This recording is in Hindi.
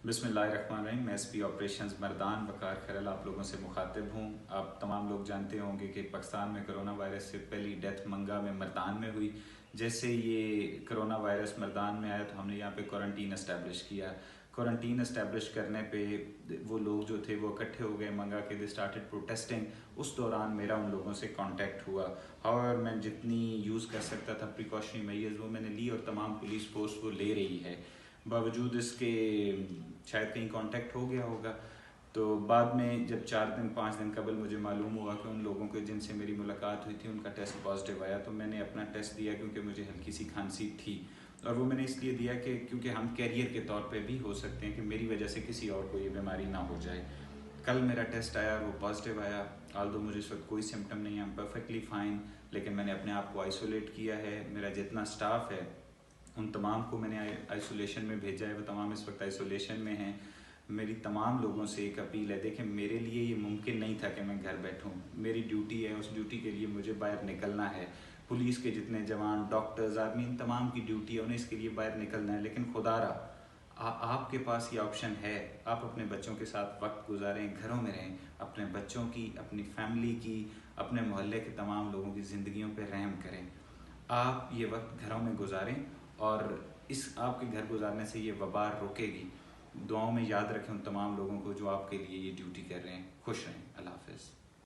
बिस्मिल्लाहिर्रहमानिर्रहीम। मैं एसपी ऑपरेशंस मर्दान वकार खरल आप लोगों से मुखातिब हूँ। आप तमाम लोग जानते होंगे कि पाकिस्तान में कोरोना वायरस से पहली डेथ मंगा में मर्दान में हुई। जैसे ये कोरोना वायरस मर्दान में आया तो हमने यहाँ पे क्वारंटीन इस्टेब्लिश किया। क्वारंटीन इस्टेब्लिश करने पे वो लोग जो थे वो इकट्ठे हो गए मंगा के, दे स्टार्टेड प्रोटेस्टिंग। उस दौरान मेरा उन लोगों से कांटेक्ट हुआ। और मैं जितनी यूज़ कर सकता था प्रिकॉशनरी मेजर्स वो मैंने ली और तमाम पुलिस फोर्स वो ले रही है। बावजूद इसके शायद कहीं कांटेक्ट हो गया होगा। तो बाद में जब 4 दिन 5 दिन कबल मुझे मालूम हुआ कि उन लोगों के जिनसे मेरी मुलाकात हुई थी उनका टेस्ट पॉजिटिव आया, तो मैंने अपना टेस्ट दिया क्योंकि मुझे हल्की सी खांसी थी। और वो मैंने इसलिए दिया कि क्योंकि हम कैरियर के तौर पे भी हो सकते हैं कि मेरी वजह से किसी और को ये बीमारी ना हो जाए। कल मेरा टेस्ट आया, वो पॉजिटिव आया। आल्दो मुझे इस वक्त कोई सिम्टम नहीं है, आई एम परफेक्टली फाइन। लेकिन मैंने अपने आप को आइसोलेट किया है। मेरा जितना स्टाफ है उन तमाम को मैंने आइसोलेशन में भेजा है, वो तमाम इस वक्त आइसोलेशन में हैं। मेरी तमाम लोगों से एक अपील है, देखें मेरे लिए ये मुमकिन नहीं था कि मैं घर बैठूं। मेरी ड्यूटी है, उस ड्यूटी के लिए मुझे बाहर निकलना है। पुलिस के जितने जवान, डॉक्टर्स, आर्मी, इन तमाम की ड्यूटी है, उन्हें इसके लिए बाहर निकलना है। लेकिन खुदारा आपके पास ये ऑप्शन है, आप अपने बच्चों के साथ वक्त गुजारें, घरों में रहें। अपने बच्चों की, अपनी फैमिली की, अपने मोहल्ले के तमाम लोगों की ज़िंदगियों पर रहम करें। आप ये वक्त घरों में गुजारें और इस आपके घर गुजारने से ये वबा रुकेगी। दुआओं में याद रखें उन तमाम लोगों को जो आपके लिए ये ड्यूटी कर रहे हैं। खुश रहें। अल्लाह हाफ़िज़।